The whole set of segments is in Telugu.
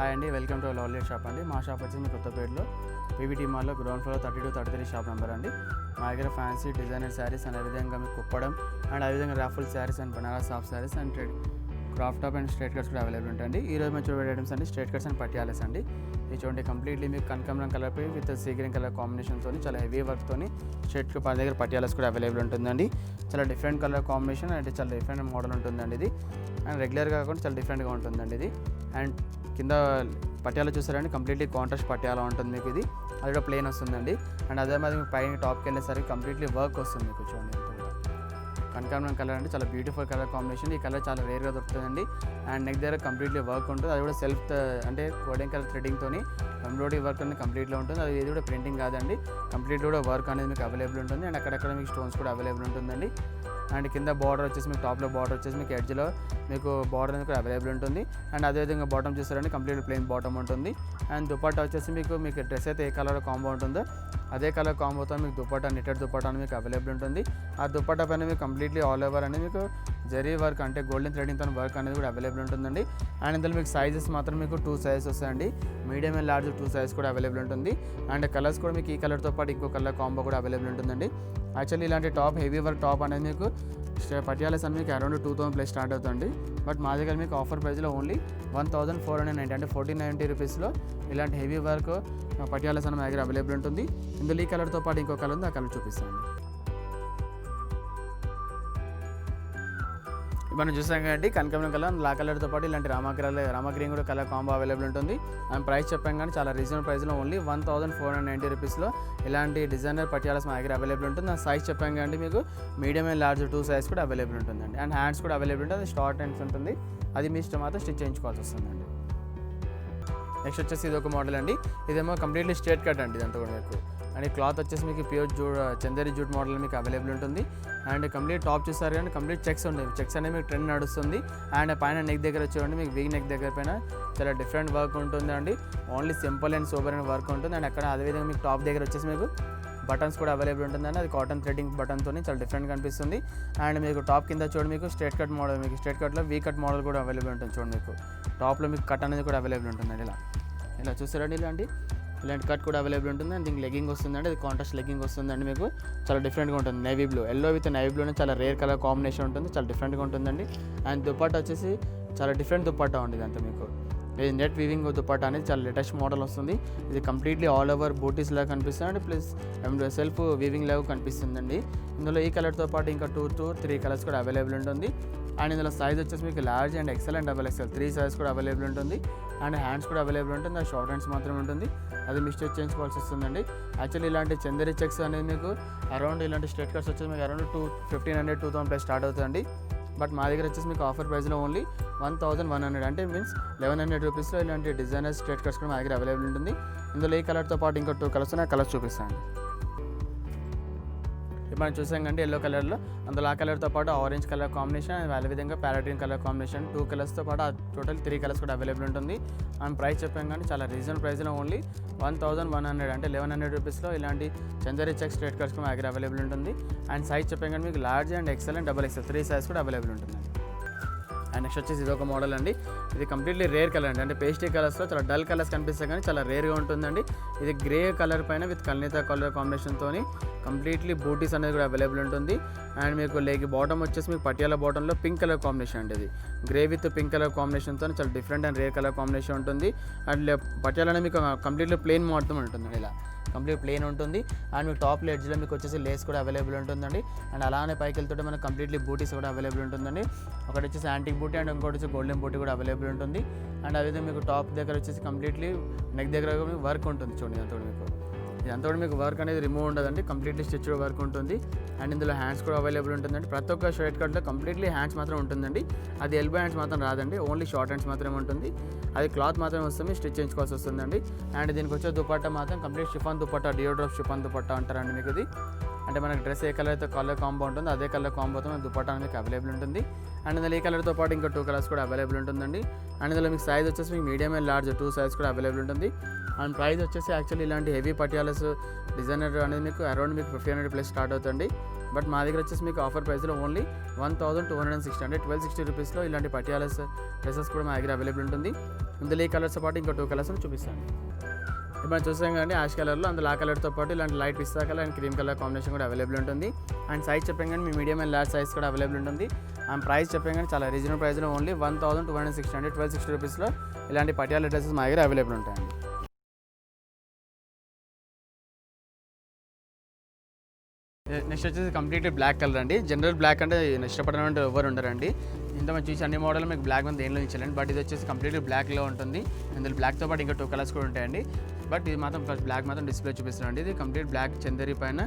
హాయ్ అండి, వెల్కమ్ టు లవ్లీ షాప్ అండి. మా షాప్ వచ్చి మీ కొత్తపేటలో పీవీటీ మాల్లో గ్రౌండ్ ఫ్లోర్ 32-33 షాప్ నెంబర్ అండి. మా దగ్గర ఫ్యాన్సీ డిజైనర్ శారీస్ అండ్ అదేవిధంగా మీకు కుప్పడం అండ్ అదేవిధంగా raffle saris and Banaras soft saris and crop top and straight cuts కూడా అవైలబుల్ ఉంటాయండి. ఈ రోజు మంచి ఐటమ్స్ అండి స్ట్రైట్ కట్స్ అండ్ పట్యాలస్ అండి. ఇది చూడండి, కంప్లీట్లీ మీకు కనకాంబరం కలర్ పై విత్ సీ గ్రీన్ కలర్ కాంబినేషన్తో చాలా హెవీ వర్క్తోని స్ట్రైట్ మా దగ్గర పట్యాలస్ కూడా అవైలబుల్ ఉంటుందండి. చాలా డిఫరెంట్ కలర్ కాంబినేషన్ అంటే చాలా డిఫరెంట్ మోడల్ ఉంటుందండి ఇది. అండ్ రెగ్యులర్గా కాకుండా చాలా డిఫరెంట్గా ఉంటుందండి ఇది. అండ్ కింద పట్యాల చూసారండి, కంప్లీట్లీ కాంట్రాస్ట్ పట్యాల ఉంటుంది మీకు. ఇది అది కూడా ప్లెయిన్ వస్తుందండి. అండ్ అదే మాది మీకు పైన టాప్కి వెళ్ళేసరికి కంప్లీట్లీ వర్క్ వస్తుంది మీకు. చూడండి కనకాంబరం కలర్ అంటే చాలా బ్యూటిఫుల్ కలర్ కాంబినేషన్. ఈ కలర్ చాలా రేర్గా దొరుకుతుందండి. అండ్ నెక్ దగ్గర కంప్లీట్లీ వర్క్ ఉంటుంది. అది కూడా సెల్ఫ్ అంటే గోల్డెన్ కలర్ థ్రెడ్డింగ్తో ఎంబ్రాయిడరీ వర్క్ అనేది కంప్లీట్గా ఉంటుంది. అది ఇది కూడా ప్రింటింగ్ కాదండి, కంప్లీట్ కూడా వర్క్ అనేది మీకు అవైలబుల్ ఉంటుంది. అండ్ అక్కడక్కడ మీకు స్టోన్స్ కూడా అవైలబుల్ ఉంటుందండి. అండ్ కింద బార్డర్ వచ్చేసి మీకు టాప్లో బార్డర్ వచ్చేసి మీకు ఎడ్జ్లో మీకు బార్డర్ అనేది కూడా అవైలబుల్ ఉంటుంది. అండ్ అదేవిధంగా బాటమ్ చూస్తారండి, కంప్లీట్ ప్లెయిన్ బాటమ్ ఉంటుంది. అండ్ దుపట్టా వచ్చేసి మీకు డ్రెస్ అయితే ఏ కలర్ కాంబో ఉంటుందో అదే కలర్ కాంబోతో మీకు దుపట్టా నెట్టెడ్ దుపట్టా అని మీకు అవైలబుల్ ఉంటుంది. ఆ దుపట్టా పైన మీకు కంప్లీట్లీ ఆల్ ఓవర్ అనేది మీకు జరీ వర్క్ అంటే గోల్డెన్ థ్రెడింగ్తో వర్క్ అనేది కూడా అవైలబుల్ ఉంటుందండి. అండ్ ఇందులో మీకు సైజెస్ మాత్రం మీకు 2 సైజెస్ వస్తాయండి. మీడియం అండ్ లార్జ్ 2 సైజెస్ కూడా అవైలబుల్ ఉంటుంది. అండ్ కలర్స్ కూడా మీకు ఈ కలర్తో పాటు ఇంకో కలర్ కాంబో కూడా అవైలబుల్ ఉంటుందండి. యాక్చువల్లీ ఇలాంటి టాప్ హెవీ వర్క్ టాప్ అనేది మీకు పటియాలాస్ అని మీకు అరౌండ్ 2000 ప్లస్ స్టార్ట్ అవుతుంది. బట్ మా దగ్గర మీకు ఆఫర్ ప్రైస్లో ఓన్లీ 1490 అంటే 1490 రూపీస్లో ఇలాంటి హెవీ వర్క్ పటియాలాస్ అని మా దగ్గర అవైలబుల్ ఉంటుంది. ఇందులో ఈ కలర్తో పాటు ఇంకో కలర్ ఉంది, ఆ కలర్ చూపిస్తాను. మనం చూసాం కదండి, కనకాంబరం కలర్ లా కలర్తో పాటు ఇలాంటి రామా గ్రీన్ కూడా కలర్ కాంబో అవైలబుల్ ఉంటుంది. అండ్ ప్రైస్ చెప్పాం కానీ చాలా రీజనబుల్ ప్రైస్లో ఓన్లీ 1490 రూపీస్లో ఇలాంటి డిజైనర్ పటియాలాస్ మా దగ్గర అవైలబుల్ ఉంటుంది. ఆ సైజ్ చెప్పాం కానీ మీకు మీడియం అండ్ లార్జ్ 2 సైజ్ కూడా అవైలబుల్ ఉంటుందండి. అండ్ హ్యాండ్స్ కూడా అవైలబుల్ ఉంటుంది. అది షార్ట్ హ్యాండ్స్ ఉంటుంది, అది మీ ఇష్టం మాత్రం స్టిచ్ చేయించుకోవాల్సి వస్తుందండి. నెక్స్ట్ వచ్చేసి ఇది ఒక మోడల్ అండి. ఇదేమో కంప్లీట్లీ స్ట్రేట్ కట్ అండి. ఇదంతా కూడా మీకు అండ్ క్లాత్ వచ్చేసి మీకు ప్యూర్ చందేరి జూట్ మోడల్ మీకు అవైలబుల్ ఉంటుంది. అండ్ కంప్లీట్ టాప్ చూస్తారు కానీ కంప్లీట్ చెక్స్ ఉంటాయి. చెక్స్ అనేది మీకు ట్రెండ్ నడుస్తుంది. అండ్ పైన నెక్ దగ్గర వచ్చేయండి మీకు వీక్ నెక్ దగ్గర పైన చాలా డిఫరెంట్ వర్క్ ఉంటుంది అండి. Only simple and super and work ఉంటుంది. అండ్ అక్కడ అదేవిధంగా మీకు టాప్ దగ్గర వచ్చేసి మీకు బటన్స్ కూడా అవైలబుల్ ఉంటుందండి. అది కాటన్ థ్రెడ్డింగ్ బటన్తో చాలా డిఫరెంట్గా కనిపిస్తుంది. అండ్ మీకు టాప్ కింద చూడండి మీకు స్ట్రేట్ కట్ మోడల్, మీకు స్ట్రేట్ కట్లో వీ కట్ మోడల్ కూడా అవైలబుల్ ఉంటుంది. చూడండి మీకు టాప్లో మీకు కట్ అనేది కూడా అవైలబుల్ ఉంటుందండి. ఇలా చూస్తారండి, ఇలాంటి కట్ కూడా అవైలబుల్ ఉంటుంది. అండ్ దీనికి లెగ్గింగ్ వస్తుందండి, అది కాంట్రాస్ట్ లెగ్గింగ్ వస్తుందండి. మీకు చాలా డిఫరెంట్గా ఉంటుంది. Navy blue, yellow with navy బ్లూనే చాలా రేర్ కలర్ కాంబినేషన్ ఉంటుంది, చాలా డిఫరెంట్గా ఉంటుందండి. అండ్ దుపట్టా వచ్చేసి చాలా డిఫరెంట్ దుపట్టా ఉంది. ఇదంతా మీకు ఇది నెట్ వీవింగ్ దుపట్టా అనేది చాలా లేటెస్ట్ మోడల్ వస్తుంది. ఇది కంప్లీట్లీ ఆల్ ఓవర్ బూటీస్ లాగా కనిపిస్తుంది అండి, ప్లస్ సెల్ఫ్ వీవింగ్ లాగా కనిపిస్తుందండి. ఇందులో ఈ కలర్తో పాటు ఇంకా 2 to 3 కలర్స్ కూడా అవైలబుల్ ఉంటుంది. అండ్ ఇందులో సైజ్ వచ్చేసి మీకు large and XL and double XL 3 size కూడా అవైలబుల్ ఉంటుంది. అండ్ హ్యాండ్స్ కూడా అవైలబుల్ ఉంటుంది. అది షార్ట్ హ్యాండ్స్ మాత్రమే ఉంటుంది, అది మిస్టేక్ చేయించుకోవాల్సి వస్తుందండి. యాక్చువల్లీ ఇలాంటి చందేరి చెక్స్ అనేది మీకు అరౌండ్ ఇలాంటి స్ట్రేట్ కట్స్ వచ్చేసి మీకు అరౌండ్ 1500-2000 ప్లస్ స్టార్ట్ అవుతుంది. బట్ మా దగ్గర వచ్చేసి మీకు ఆఫర్ ప్రైస్లో ఓన్లీ 1100 అంటే మీన్స్ 1100 రూపీస్లో ఇలాంటి డిజైనర్ స్ట్రేట్ కట్స్ కూడా మా దగ్గర అవైలబుల్ ఉంటుంది. ఇందులో ఈ కలర్తో పాటు ఇంకో 2 కలర్స్ ఉన్నాయి, కలర్స్ చూపిస్తాను. ఇప్పుడు మనం చూసాం కంటే ఎల్లో కలర్లో, అందులో ఆ కలర్తో పాటు ఆరెంజ్ కలర్ కాంబినేషన్ అండ్ అదేవిధంగా ప్యారెట్ గ్రీన్ కలర్ కాంబినేషన్ 2 కలర్స్తో పాటు టోటల్ 3 కలర్స్ కూడా అవైలబుల్ ఉంటుంది. అండ్ ప్రైస్ చెప్పాం కానీ చాలా రీజనబుల్ ప్రైస్లో ఓన్లీ 1100 అంటే 1100 రూపీస్లో ఇలాంటి చందేరి చెక్ స్ట్రేట్ కట్స్ మా దగ్గర అవైలబుల్ ఉంటుంది. అండ్ సైజ్ చెప్పాం కానీ మీకు large and XL and double XL 3 size కూడా అవైలబుల్ ఉంటుంది. అండ్ నెక్స్ట్ వచ్చేసి ఇది ఒక మోడల్ అండి. ఇది కంప్లీట్లీ రేర్ కలర్ అండి, అంటే పేస్టీ కలర్స్లో చాలా డల్ కలర్స్ కనిపిస్తాయి కానీ చాలా రేర్గా ఉంటుందండి. ఇది గ్రే కలర్ పైన విత్ కల్నేత కలర్ కాంబినేషన్తో కంప్లీట్లీ బూటీస్ అనేది కూడా అవైలబుల్ ఉంటుంది. అండ్ మీకు లెగ్ బాటమ్ వచ్చేసి మీకు పటియాలా బాటంలో పింక్ కలర్ కాంబినేషన్ అండి. ఇది గ్రే విత్ పింక్ కలర్ కాంబినేషన్తో చాలా different and rare colour combination ఉంటుంది. అండ్ పటియాలా మీకు కంప్లీట్లీ ప్లెయిన్ మొత్తం ఉంటుంది, ఇలా కంప్లీట్ ప్లెయిన్ ఉంటుంది. అండ్ మీకు టాప్ ఎడ్జ్లో మీకు వచ్చేసి లేస్ కూడా అవైలబుల్ ఉంటుందండి. అండ్ అలానే పైకి వెళ్తుంటే మనకు కంప్లీట్లీ బూటీస్ కూడా అవైలబుల్ ఉంటుందండి. ఒకటి వచ్చేసి యాంటిక్ బూటీ అండ్ ఇంకోటి వచ్చి గోల్డెన్ బూటీ కూడా అవైలబుల్ ఉంటుంది. అండ్ అదేవిధంగా మీకు టాప్ దగ్గర వచ్చేసి కంప్లీట్లీ నెక్ దగ్గర మీకు వర్క్ ఉంటుంది. చూడండి ఇదంతా కూడా మీకు వర్క్ అనేది రిమూవ్ ఉండదండి, కంప్లీట్లీ స్టిచ్ వర్క్ ఉంటుంది. అండ్ ఇందులో హ్యాండ్స్ కూడా అవైలబుల్ ఉంటుందండి. ప్రతి ఒక్క షర్ట్ కట్లో కంప్లీట్లీ హ్యాండ్స్ మాత్రం ఉంటుందండి. అది ఎల్బో హ్యాండ్స్ మాత్రం రాదండి, ఓన్లీ షార్ట్ హ్యాండ్స్ మాత్రమే ఉంటుంది. అది క్లాత్ మాత్రమే వస్తుంది, స్టిచ్ చేయించుకోవాల్సి వస్తుందండి. అండ్ దీనికి వచ్చే దుపట్టా మాత్రం కంప్లీట్ షిఫాన్ దుపట్టా, డియో డ్రాప్ షిఫాన్ దుపట్టా అంటారండి మీకు ఇది. అంటే మనకు డ్రెస్ ఏ కలర్ అయితే కలర్ కాంబో ఉంటుందో అదే కలర్ కాంబోతో మనకు దుపట్టా మీకు అవైలబుల్ ఉంటుంది. అండ్ ఇందులో ఈ కలర్తో పాటు ఇంకా 2 కలర్స్ కూడా అవైలబుల్ ఉంటుందండి. అండ్ ఇందులో మీకు సైజ్ వచ్చేసి మీకు మీడియం అండ్ లార్జ్ 2 సైజ్ కూడా అవైలబుల్ ఉంటుంది. అండ్ ప్రైస్ వచ్చేసి యాక్చువల్లీ ఇలాంటి హెవీ పటియాలస్ డిజైనర్ అనేది మీకు అరౌండ్ మీకు 1500+ స్టార్ట్ అవుతుంది. బట్ మా దగ్గర వచ్చేసి మీకు ఆఫర్ ప్రైస్లో ఓన్లీ 1260 అంటే 1260 రూపీస్లో ఇలాంటి పటియాలస్ డ్రెస్సెస్ కూడా మా దగ్గర అవైలబుల్ ఉంటుంది. ఇందులో ఈ కలర్స్తో పాటు ఇంకా 2 కలర్స్ చూపిస్తాను. ఇప్పుడు మనం చూసాం కానీ యాష్ కలర్లో అందులో ఆ కలర్తో పాటు ఇలాంటి light pista colour and cream colour combination కూడా అవైలబుల్ ఉంటుంది. అండ్ సైజ్ చెప్పాం కానీ మీ మీడియం అండ్ లార్జ్ సైజ్ కూడా అవైలబుల్ ఉంటుంది. అండ్ ప్రైస్ చెప్పాం కానీ చాలా రీజనబుల్ ప్రైస్లో ఓన్లీ 1260 అంటే 1260 రూపీస్లో ఇలాంటి పటియాల డ్రెస్సెస్ మా దగ్గర అవైలబుల్ ఉంటాయండి. నెక్స్ట్ వచ్చేసి కంప్లీట్లీ బ్లాక్ కలర్ అండి. జనరల్ బ్లాక్ అంటే ఇష్టపడిన ఎవరు ఉండరండి. ఇంత మంచి చూసి అన్ని మోడల్ మీకు బ్లాక్ మీద దేనిలో ఇచ్చారండి. బట్ ఇది వచ్చేసి కంప్లీట్లీ బ్లాక్లో ఉంటుంది. ఇందులో బ్లాక్తో పాటు ఇంకా 2 కలర్స్ కూడా ఉంటాయండి. బట్ ఇది మాత్రం బ్లాక్ మాత్రం డిస్ప్లే చూపిస్తున్నాండి. ఇది కంప్లీట్ బ్లాక్ చందేరి పైన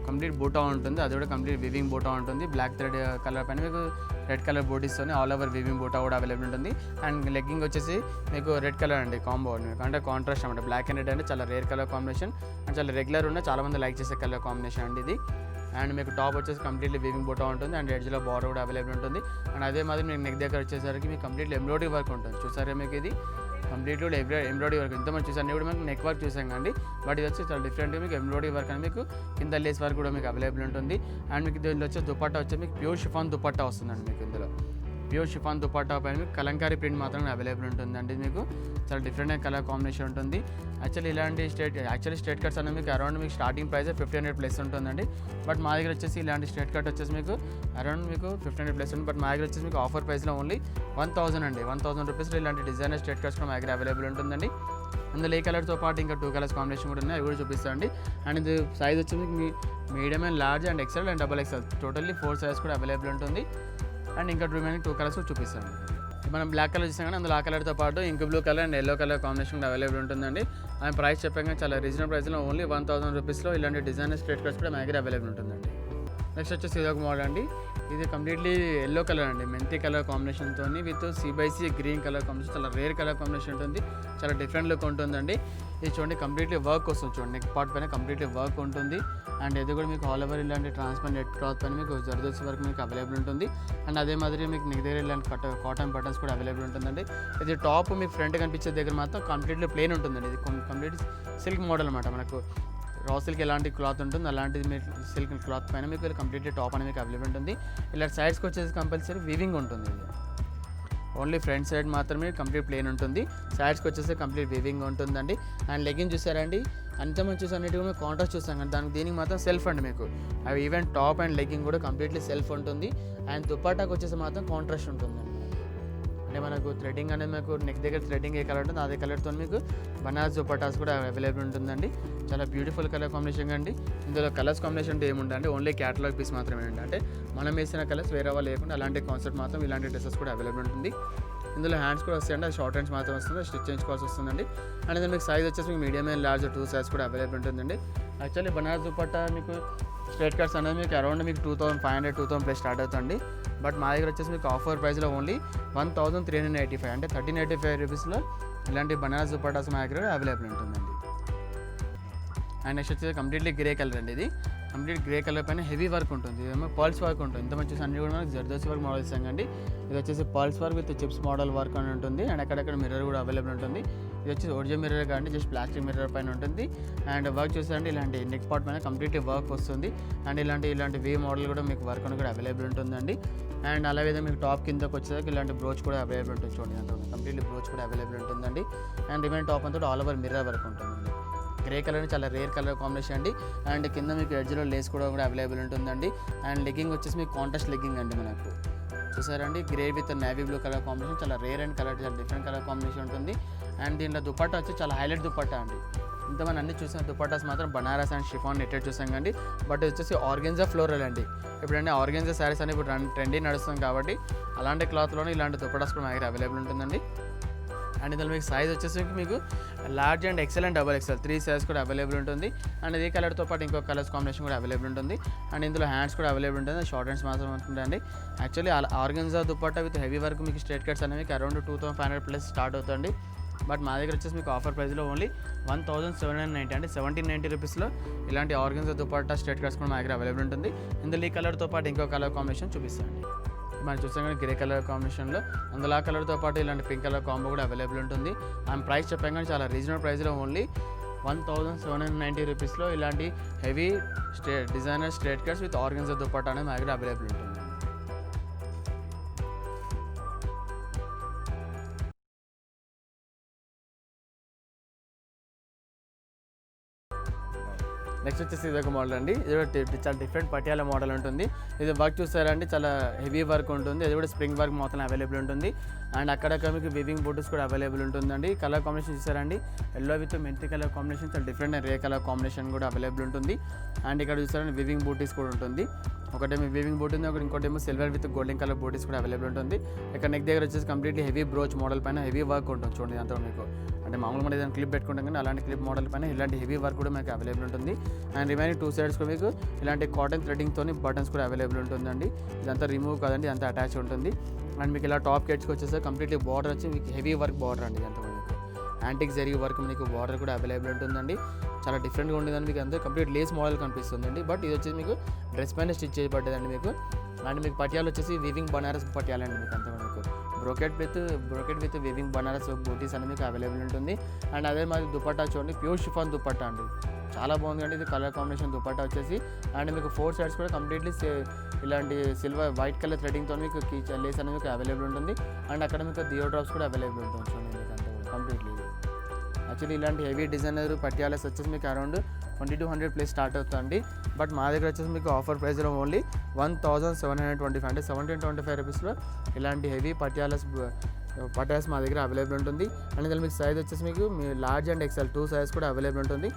కంప్లీట్ బూటా ఉంటుంది. అది కూడా కంప్లీట్ వివింగ్ బూటా ఉంటుంది. బ్లాక్ థ్రెడ్ కలర్ పైన మీకు రెడ్ కలర్ బూటీస్తోనే ఆల్ ఓవర్ వివింగ్ బూటా కూడా అవైలబుల్ ఉంటుంది. అండ్ లెగ్గింగ్ వచ్చేసి మీకు రెడ్ కలర్ అండి కాంబో మీకు అంటే కాంట్రాస్ట్ అనమాట. బ్లాక్ అండ్ రెడ్ అంటే చాలా రేర్ కలర్ కాంబినేషన్ అండ్ చాలా రెగ్యులర్ ఉన్న చాలామంది లైక్ చేసే కలర్ కాంబినేషన్ అండి ఇది. అండ్ మీకు టాప్ వచ్చేసి కంప్లీట్లీ వీవింగ్ బూటా ఉంటుంది. అండ్ ఎడ్జ్లో బార్డర్ కూడా అవైలబుల్ ఉంటుంది. అండ్ అదే మాదిరి మీకు నెక్ దగ్గర వచ్చేసరికి మీకు కంప్లీట్లీ ఎంబ్రాయిడరీ వర్క్ ఉంటుంది. చూసారా మీకు ఇది కంప్లీట్లీ ఎంబ్రాయిడరీ వర్క్. ఇంతమంది చూసారు అన్నీ కూడా మీకు నెక్ వర్క్ చూసాం కండి. బట్ ఇది వచ్చి చాలా డిఫరెంట్గా మీకు ఎంబ్రాయిడరీ వర్క్ అని మీకు కింద లేస్ వర్క్ కూడా మీకు అవైలబుల్ ఉంటుంది. అండ్ మీకు దీనిలో వచ్చే దుపట్టా వచ్చి మీకు ప్యూర్ షిఫాన్ దుపట్టా వస్తుందండి. మీకు ఇందులో ప్యూర్ షిఫాన్ దుపట్టా పైన మీకు కలంకారీ ప్రింట్ మాత్రమే అవైలబుల్ ఉంటుందండి. మీకు చాలా డిఫరెంట్ కలర్ కాంబినేషన్ ఉంటుంది. యాక్చువల్లీ ఇలాంటి స్ట్రేట్ కట్స్ అనేది మీకు అరౌండ్ మీకు స్టార్టింగ్ ప్రైస్ 1500+ ఉంటుందండి. బట్ మా దగ్గర వచ్చేసి ఇలాంటి స్ట్రేట్ కట్ వచ్చేసి మీకు అరౌండ్ మీకు 1500+ ఉంటుంది. బట్ మా దగ్గర వచ్చేసి మీకు ఆఫర్ ప్రైస్లో ఓన్లీ 1000 అండి. 1000 రూపీస్లో ఇలాంటి డిజైనర్ స్ట్రేట్ కట్స్ కూడా మా దగ్గర అవైలబుల్ ఉంటుందండి. అందులో ఈ కలర్తో పాటు ఇంకా 2 కలర్స్ కాంబినేషన్ కూడా ఉన్నాయి. అవి కూడా చూపిస్తాండి. అండ్ ఇది సైజ్ వచ్చి మీకు medium and large and XL and XXL totally 4 size కూడా అవైలబుల్ ఉంటుంది. అండ్ ఇంకా రిమైనింగ్ 2 కలర్స్ చూపిస్తాను. మనం బ్లాక్ కలర్ చూసాం కానీ అందులో ఆ కలర్తో పాటు ink blue colour and yellow colour combination కూడా అవైలబుల్ ఉంటుందండి. అండ్ ప్రైస్ చెప్పాక చాలా రీజనబుల్ ప్రైస్లో ఓన్లీ 1000 రూపీస్లో ఇలాంటి డిజైనర్ స్ట్రేట్ కట్స్ కూడా మా దగ్గర అవైలబుల్ ఉంటుందండి. నెక్స్ట్ వచ్చేసి ఇదొక మోడల్ అండి. ఇది కంప్లీట్లీ ఎల్లో కలర్ అండి. మెంతి కలర్ కాంబినేషన్తో with C/C green colour combination చాలా రేర్ కలర్ కాంబినేషన్ ఉంటుంది. చాలా డిఫరెంట్ లుక్ ఉంటుందండి. ఇది చూడండి కంప్లీట్లీ వర్క్ వస్తుంది. చూడండి నెక్ పార్ట్ పైన కంప్లీట్లీ వర్క్ ఉంటుంది. అండ్ ఇది కూడా మీకు ఆల్ ఓవర్ ఇలాంటి ట్రాన్స్పరెంట్ నెట్ క్లాత్ పైన మీకు జర్దోసి వరకు మీకు అవైలబుల్ ఉంటుంది. అండ్ అదే మాదిరి మీకు నెక్ దగ్గర ఇలాంటి కాటన్ బటన్స్ కూడా అవైలబుల్ ఉంటుందండి. ఇది టాప్ మీకు ఫ్రంట్ కనిపించే దగ్గర మాత్రం కంప్లీట్లీ ప్లెయిన్ ఉంటుందండి. ఇది కంప్లీట్ సిల్క్ మోడల్ అనమాట. మనకు రా సిల్క్ ఎలాంటి క్లాత్ ఉంటుంది అలాంటిది మీకు సిల్క్ క్లాత్ పైన మీకు కంప్లీట్లీ టాప్ అనేది మీకు అవైలబుల్ ఉంటుంది. ఇలా సైడ్స్కి వచ్చేసి కంపల్సరీ వీవింగ్ ఉంటుంది. ఇది ఓన్లీ ఫ్రంట్ సైడ్ మాత్రమే కంప్లీట్ ప్లెయిన్ ఉంటుంది. సైడ్స్కి వచ్చేసి కంప్లీట్ వీవింగ్ ఉంటుందండి. అండ్ లెగ్గింగ్ చూసారండి అంతమంది చూసి అన్నిటి కూడా కాంట్రాస్ట్ చూస్తాం కానీ దీనికి మాత్రం సెల్ఫ్ అండి. మీకు అవి ఈవెన్ టాప్ అండ్ లెగ్గింగ్ కూడా కంప్లీట్లీ సెల్ఫ్ ఉంటుంది. అండ్ దుపట్టాకి వచ్చేసి మాత్రం కాంట్రాస్ట్ ఉంటుందండి. అంటే మనకు థ్రెడ్డింగ్ అనేది మీకు నెక్ దగ్గర థ్రెడ్డింగ్ ఏ కలర్ ఉంటుందో అదే కలర్తో మీకు బనారస్ దుపట్టాస్ కూడా అవైలబుల్ ఉంటుందండి. చాలా బ్యూటిఫుల్ కలర్ కాంబినేషన్ అండి. ఇందులో కలర్స్ కాంబినేషన్ అంటే ఏముంటుంది ఓన్లీ క్యాటలాగ్ పీస్ మాత్రమే అండి. అంటే మనం వేసిన కలర్స్ వేరే వాళ్ళు లేకుండా అలాంటి కాన్సెప్ట్ మాత్రం ఇలాంటి డ్రెస్సెస్ కూడా అవైలబుల్ ఉంటుంది. ఇందులో హ్యాండ్స్ కూడా వస్తాయండి. అది షార్ట్ హ్యాండ్స్ మాత్రం వస్తుంది. స్టిచ్ చేయించుకోవాల్సి వస్తుందండి. అండ్ ఇది మీకు సైజ్ వచ్చేసి మీకు మీడియం అండ్ లార్జ్ 2 సైజ్ కూడా అవైలబుల్ ఉంటుందండి. యాక్చువల్లీ బనారస్ దుపట్టా మీకు స్ట్రేట్ కట్స్ అనేది మీకు అరౌండ్ మీకు 2500 2000+ స్టార్ట్ అవుతుంది. బట్ మా దగ్గర వచ్చేసి మీకు ఆఫర్ ప్రైస్లో ఓన్లీ 1385 అంటే 1385 రూపీస్లో ఇలాంటి బనారస్ దుపట్టాస్ మా దగ్గర అవైలబుల్ ఉంటుందండి. అండ్ నెక్స్ట్ వచ్చేసి కంప్లీట్లీ గ్రే కలర్ అండి. ఇది కంప్లీట్ గ్రే కలర్ పైన హెవీ వర్క్ ఉంటుంది. ఇదేమో పర్ల్స్ వర్క్ ఉంటుంది. ఇంత మంచి అన్ని కూడా మనకి జర్దోసి వర్క్ మోడల్ ఇస్తాం అండి. ఇది వచ్చేసి pearls work with chips model work అని ఉంటుంది. అండ్ అక్కడక్కడ మిర్రర్ కూడా అవైలబుల్ ఉంటుంది. ఇది వచ్చేసి ఒరిజినల్ మిర్రర్ కానీ జస్ట్ ప్లాస్టిక్ మిర్రర్ పైన ఉంటుంది. అండ్ వర్క్ చూసారంటే ఇలాంటి నెక్ పార్ట్ పైన కంప్లీట్లీ వర్క్ వస్తుంది. అండ్ ఇలాంటి వే మోడల్ కూడా మీకు వర్క్ అని కూడా అవైలబుల్ ఉంటుందండి. అండ్ అలాగే మీకు టాప్ కిందకి వచ్చేసరికి ఇలాంటి బ్రోచ్ కూడా అవైలబుల్ ఉంటుంది. చూడండి అంత కంప్లీట్లీ బ్రోచ్ కూడా అవైలబుల్ ఉంటుందండి. అండ్ రిమైన్ టాప్ అంతా ఆల్ ఓవర్ మిర్రర్ వర్క్ ఉంటుందండి. గ్రే కలర్ చాలా రేర్ కలర్ కాంబినేషన్ అండి. అండ్ కింద మీకు ఎడ్జ్లో లేస్ కూడా అవైలబుల్ ఉంటుందండి. అండ్ లెగ్గింగ్ వచ్చేసి మీకు కాంట్రాస్ట్ లెగ్గింగ్ అండి. మనకు చూసారండి grey with navy blue colour combination చాలా రేర్ అండ్ కలర్ చాలా డిఫరెంట్ కలర్ కాంబినేషన్ ఉంటుంది. అండ్ దీంట్లో దుపట్టా వచ్చి చాలా హైలైట్ దుపట్టా అండి. ఇంతమంది అన్ని చూసిన దుపట్టాస్ మాత్రం బనారస్ అండ్ షిఫాన్ నెట్టెడ్ చూసాం కండి. బట్ వచ్చేసి ఆర్గెన్జా ఫ్లోరల్ అండి. ఇప్పుడంటే ఆర్గెన్జా శారీస్ అని ఇప్పుడు ట్రెండీ నడుస్తుంది కాబట్టి అలాంటి క్లాత్లోనే ఇలాంటి దుపట్టాస్ కూడా మా దగ్గర అవైలబుల్ ఉంటుందండి. అండ్ ఇందులో మీకు సైజ్ వచ్చేసి మీకు large and XL and XXL 3 size కూడా అవైలబుల్ ఉంటుంది. అండ్ ఈ కలర్తో పాటు ఇంకో కలర్స్ కాంబినేషన్ కూడా అవైలబుల్ ఉంటుంది. అండ్ ఇందులో హ్యాండ్స్ కూడా అవైలబుల్ ఉంటుంది. షార్ట్ హ్యాండ్స్ మాత్రం ఉంటుందండి. Actually organza dupatta with heavy work మీకు స్ట్రేట్ కట్స్ అనేవి అరౌండ్ 2500+ స్టార్ట్ అవుతుంది. బట్ మా దగ్గర వచ్చేసి మీకు ఆఫర్ ప్రైస్లో ఓన్లీ 1790 అంటే 1790 రూపీస్లో ఇలాంటి ఆర్గన్జా దుపట్టా స్ట్రైట్ కట్స్ కూడా మా దగ్గర అవైలబుల్ ఉంటుంది. ఇందులో ఈ కలర్తో పాటు ఇంకో కలర్ కాంబినేషన్ చూపిస్తాండి. మనం చూస్తాం కానీ గ్రే కలర్ కాంబినేషన్లో అందులో ఆ కలర్తో పాటు ఇలాంటి పింక్ కలర్ కాంబో కూడా అవైలబుల్ ఉంటుంది. అండ్ ప్రైస్ చెప్పాం కానీ చాలా రీజనబుల్ ప్రైస్లో ఓన్లీ 1790 రూపీస్లో ఇలాంటి heavy designer straight cuts with organza dupatta అనేది మా దగ్గర అవైలబుల్ ఉంటుంది. నెక్స్ట్ వచ్చేసి ఇది ఒక మోడల్ అండి. ఇది కూడా చాలా డిఫరెంట్ పటియాల మోడల్ ఉంటుంది. ఇది వర్క్ చూసారండి, చాలా హెవీ వర్క్ ఉంటుంది. ఇది కూడా స్ప్రింగ్ వర్క్ మొత్తం అవైలబుల్ ఉంటుంది. అండ్ అక్కడక్కడ మీకు వివింగ్ బూటీస్ కూడా అవైలబుల్ ఉంటుందండి. కలర్ కాంబినేషన్ చూసారండి, ఎల్లో విత్ మెంతి కలర్ కాంబినేషన్, చాలా డిఫరెంట్ రే కలర్ కాంబినేషన్ కూడా అవైలబుల్ ఉంటుంది. అండ్ ఇక్కడ చూసారండి వివింగ్ బూటీస్ కూడా ఉంటుంది. ఒకటేమో వివింగ్ బూట్ ఉంది, ఇంకోటేమో సిల్వర్ విత్ గోల్డెన్ కలర్ బూటీస్ కూడా అవైలబుల్ ఉంటుంది. ఇక్కడ నెక్ దగ్గర వచ్చేసి కంప్లీట్లీ హెవీ బ్రోచ్ మోడల్ పైన హెవీ వర్క్ ఉంటుంది. చూడండి అంతా మీకు అంటే మామూలుగా మనం ఏదైనా క్లిప్ పెట్టుకుంటాం కానీ అలాంటి క్లిప్ మోడల్ పైన ఇలాంటి హెవీ వర్క్ కూడా మీకు అవైలబుల్ ఉంటుంది. అండ్ రిమైనింగ్ 2 సైడ్స్ కూడా మీకు ఇలాంటి కాటన్ థ్రెడ్డింగ్తో బటన్స్ కూడా అవైలబుల్ ఉంటుందండి. ఇదంతా రిమూవ్ కాదండి, ఇదంతా అటాచ్ ఉంటుంది. అండ్ మీకు ఇలా టాప్ కెట్స్కి వచ్చేసి కంప్లీట్లీ బార్డర్ వచ్చి మీకు హెవీ వర్క్ బార్డర్ అండి. ఇదంతా మీకు యాంటిక్ జరీ వర్క్ మీకు బార్డర్ కూడా అవైలబుల్ ఉంటుందండి. చాలా డిఫరెంట్గా ఉండేదండి. మీకు అంతా కంప్లీట్ లేస్ మోడల్ కనిపిస్తుందండి. బట్ ఇది వచ్చేసి మీకు డ్రెస్ పైన స్టిచ్ చేయబడ్డదండి మీకు. అండ్ మీకు పటియాలు వచ్చేసి వీవింగ్ బనారస్ పటియాలండి. మీకు అంతా మీకు బ్రోకెట్ విత్ వీవింగ్ బనారస్ బూటీస్ అనేది మీకు అవైలబుల్ ఉంటుంది. అండ్ అదే మాది దుపట్టా చూడండి, ప్యూర్ షిఫాన్ దుపట్టా అండి, చాలా బాగుంది అండి. ఇది కలర్ కాంబినేషన్ దుపట్టా వచ్చేసి. అండ్ మీకు 4 సైడ్స్ కూడా కంప్లీట్లీ ఇలాంటి సిల్వర్ వైట్ కలర్ థ్రెడింగ్తో మీకు లేస్ అనేది మీకు అవైలబుల్ ఉంటుంది. అండ్ అక్కడ మీకు దియో డ్రాప్స్ కూడా అవైలబుల్ ఉంటుంది. చూడండి మీకు అంతా కూడా కంప్లీట్లీ. యాక్చువల్లీ ఇలాంటి హెవీ డిజైనర్ పటియాలస్ వచ్చేసి మీకు అరౌండ్ 2200 ప్లస్ స్టార్ట్ అవుతుంది. బట్ మా దగ్గర వచ్చేసి మీకు ఆఫర్ ప్రైస్లో ఓన్లీ 1725 అంటే 1725 రూపీస్లో ఇలాంటి హెవీ పటియాలస్ మా దగ్గర అవైలబుల్ ఉంటుంది. అండ్ ఇందులో మీకు సైజ్ వచ్చేసి మీకు మీ లార్జ్ అండ్ ఎక్సెల్ 2 సైజ్ కూడా అవైలబుల్ ఉంటుంది.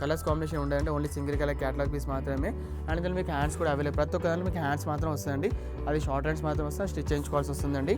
కలర్స్ కాంబినేషన్ ఉండాలంటే only single colour catalogue piece మాత్రమే. అండ్ ఇందులో మీకు హ్యాండ్స్ కూడా అవైలబుల్, ప్రతి ఒక్క దాంట్లో మీకు హ్యాండ్స్ మాత్రం వస్తాయండి. అది షార్ట్ హ్యాండ్స్ మాత్రం వస్తాయి, స్టిచ్ చేయించుకోవాల్సి వస్తుందండి.